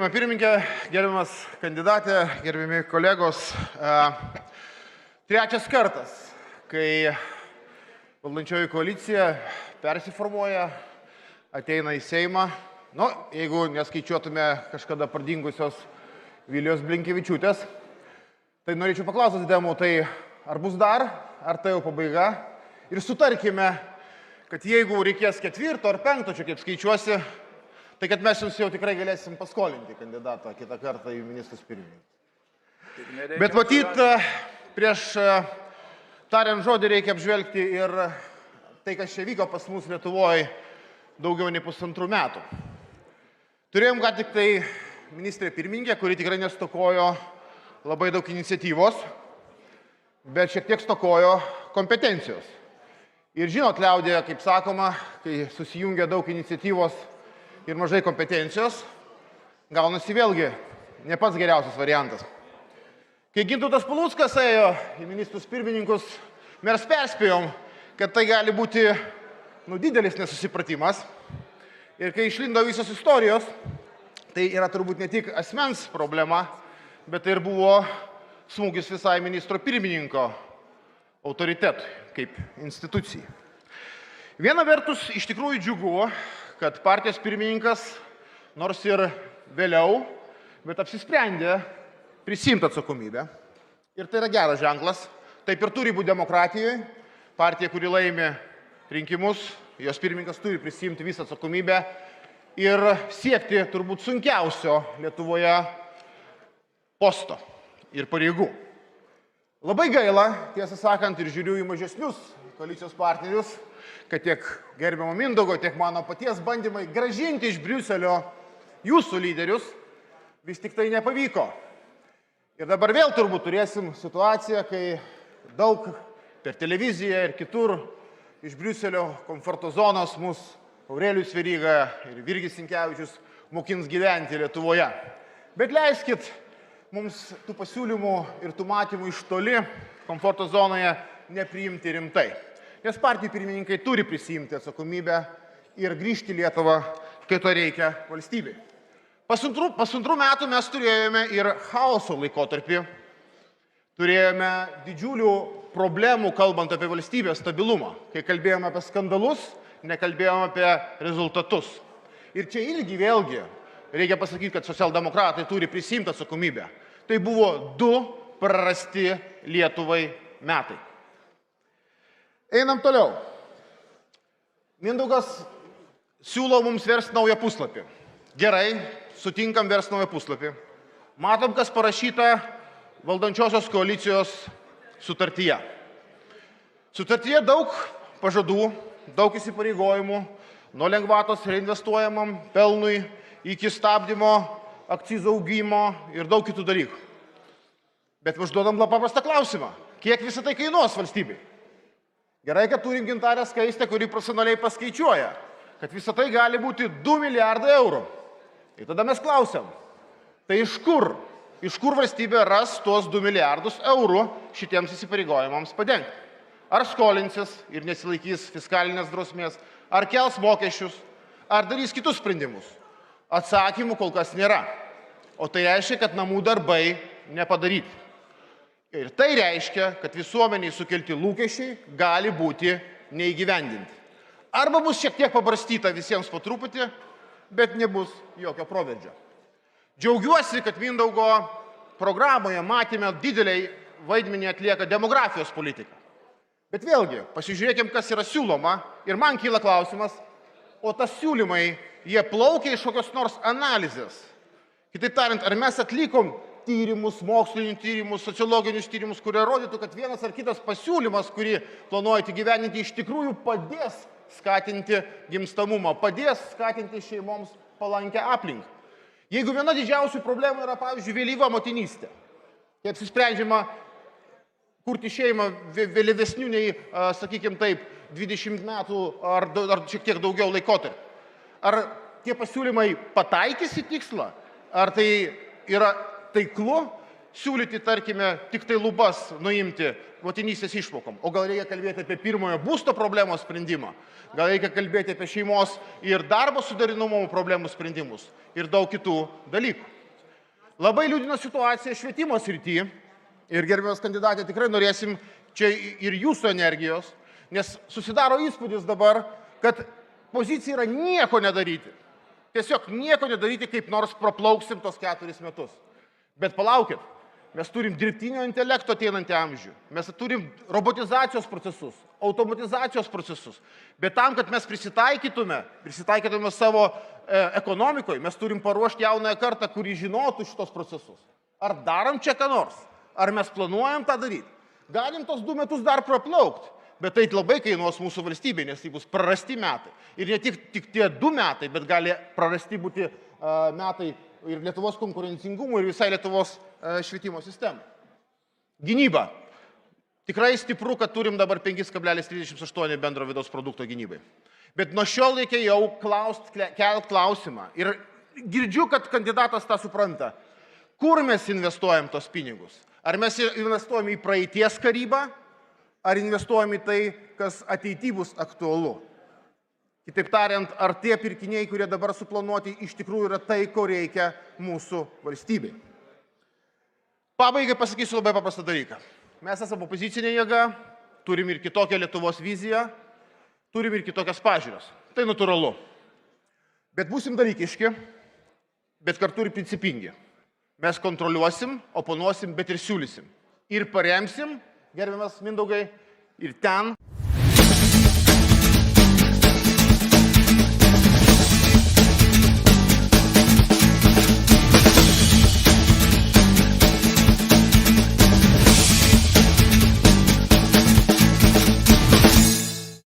Gerbiama pirmininkė, gerbiamas kandidatė, gerbiami kolegos. Trečias kartas, kai valdančioji koalicija persiformuoja, ateina į Seimą. Jeigu neskaičiuotume kažkada pradingusios Vilijos Blinkevičiūtės, tai norėčiau paklausyti Demų, tai ar bus dar, ar tai jau pabaiga? Ir sutarkime, kad jeigu reikės ketvirto ar penkto, čia kaip skaičiuosi, tai kad mes jums jau tikrai galėsim paskolinti kandidatą kitą kartą į ministrus pirmininkus. Bet matyt, prieš tariant žodį reikia apžvelgti ir tai, kas čia vyko pas mus Lietuvoje daugiau nei pusantrų metų. Turėjom ką tik tai ministrė pirmininkė, kuri tikrai nestokojo labai daug iniciatyvos, bet šiek tiek stokojo kompetencijos. Ir žinot, liaudėje, kaip sakoma, kai susijungia daug iniciatyvos ir mažai kompetencijos, gaunasi vėlgi ne pats geriausias variantas. Kai Gintautas Paluckas ėjo į ministrus pirmininkus, mes perspėjom, kad tai gali būti didelis nesusipratimas. Ir kai išlindo visos istorijos, tai yra turbūt ne tik asmens problema, bet tai ir buvo smūgis visai ministro pirmininko autoritetui kaip institucijai. Viena vertus iš tikrųjų džiugu, kad partijos pirmininkas, nors ir vėliau, bet apsisprendė prisimti atsakomybę. Ir tai yra geras ženklas. Taip ir turi būti demokratijoje. Partija, kuri laimi rinkimus, jos pirmininkas turi prisimti visą atsakomybę ir siekti turbūt sunkiausio Lietuvoje posto ir pareigų. Labai gaila, tiesą sakant, ir žiūriu į mažesnius koalicijos partnerius, kad tiek gerbiamo Mindaugo, tiek mano paties bandymai grąžinti iš Briuselio jūsų lyderius vis tik tai nepavyko. Ir dabar vėl turbūt turėsim situaciją, kai daug per televiziją ir kitur iš Briuselio komforto zonos mus Aurelijus Veryga ir Virgis Sinkevičius mokins gyventi Lietuvoje. Bet leiskit mums tų pasiūlymų ir tų matymų iš toli komforto zonoje nepriimti rimtai. Nes partijų pirmininkai turi prisimti atsakomybę ir grįžti į Lietuvą, kai to reikia valstybei. Pusantrų metų mes turėjome ir chaoso laikotarpį, turėjome didžiulių problemų, kalbant apie valstybės stabilumą. Kai kalbėjome apie skandalus, nekalbėjome apie rezultatus. Ir čia irgi vėlgi reikia pasakyti, kad socialdemokratai turi prisimti atsakomybę. Tai buvo 2 prarasti Lietuvai metai. Einam toliau. Mindaugas siūlo mums versti naują puslapį. Gerai, sutinkam versti naują puslapį. Matom, kas parašyta valdančiosios koalicijos sutartyje. Sutartyje daug pažadų, daug įsipareigojimų, nuo lengvatos reinvestuojamam pelnui iki stabdymo, akcizų augimo ir daug kitų dalykų. Bet užduodam labai paprastą klausimą. Kiek visą tai kainuos valstybei? Gerai, kad turim Gintarę Skaistę, kuri profesionaliai paskaičiuoja, kad visą tai gali būti 2 milijardai eurų. Ir tada mes klausiam, tai iš kur valstybė ras tuos 2 milijardus eurų šitiems įsipareigojimams padengti? Ar skolinsis ir nesilaikys fiskalinės drausmės, ar kels mokesčius, ar darys kitus sprendimus? Atsakymų kol kas nėra. O tai reiškia, kad namų darbai nepadaryti. Ir tai reiškia, kad visuomeniai sukelti lūkesčiai gali būti neįgyvendinti. Arba bus šiek tiek pabarstyta visiems po truputį, bet nebus jokio proveržio. Džiaugiuosi, kad Mindaugo programoje matėme dideliai vaidmenį atlieka demografijos politika. Bet vėlgi, pasižiūrėkim, kas yra siūloma ir man kyla klausimas, o tas siūlymai, jie plaukia iš kokios nors analizės. Kitaip tariant, ar mes atlikom tyrimus, mokslinius tyrimus, sociologinius tyrimus, kurie rodytų, kad vienas ar kitas pasiūlymas, kurį planuojate gyveninti, iš tikrųjų padės skatinti gimstamumą, padės skatinti šeimoms palankę aplinką. Jeigu viena didžiausių problemų yra, pavyzdžiui, vėlyva motinystė, kai apsisprendžiama kurti šeimą vėlyvesnių nei, sakykime taip, 20 metų ar šiek tiek daugiau laikotarpį. Ar tie pasiūlymai pataikys į tikslą? Ar tai yra taiklu siūlyti, tarkime, tik tai lubas nuimti motinystės išmokom? O gal reikia kalbėti apie pirmojo būsto problemos sprendimą? Gal reikia kalbėti apie šeimos ir darbo suderinamumo problemų sprendimus? Ir daug kitų dalykų. Labai liūdina situacija švietimo srityje ir gerbiamas kandidatė, tikrai norėsim čia ir jūsų energijos, nes susidaro įspūdis dabar, kad pozicija yra nieko nedaryti. Tiesiog nieko nedaryti, kaip nors praplauksim tos 4 metus. Bet palaukit, mes turim dirbtinio intelekto ateinantį amžių, mes turim robotizacijos procesus, automatizacijos procesus. Bet tam, kad mes prisitaikytume savo ekonomikoje, mes turim paruošti jaunąją kartą, kuri žinotų šitos procesus. Ar darom čia ką nors? Ar mes planuojam tą daryti? Galim tos 2 metus dar praplaukti, bet tai labai kainuos mūsų valstybei, nes tai bus prarasti metai. Ir ne tik tie 2 metai, bet gali prarasti būti metai ir Lietuvos konkurencingumų, ir visai Lietuvos švietimo sistemai. Gynyba. Tikrai stipru, kad turim dabar 5,38 bendro vidaus produkto gynybai. Bet nuo šiol reikia jau kelt klausimą. Ir girdžiu, kad kandidatas tą supranta. Kur mes investuojam tos pinigus? Ar mes investuojam į praeities karybą, ar investuojam į tai, kas ateityje bus aktualu? Kitaip tariant, ar tie pirkiniai, kurie dabar suplanuoti, iš tikrųjų yra tai, ko reikia mūsų valstybei. Pabaigai pasakysiu labai paprastą dalyką. Mes esame opozicinė jėga, turim ir kitokią Lietuvos viziją, turim ir kitokias pažiūras. Tai natūralu. Bet būsim dalykiški, bet kartu ir principingi. Mes kontroliuosim, oponuosim, bet ir siūlysim. Ir paremsim, gerbiamas Mindaugai, ir ten,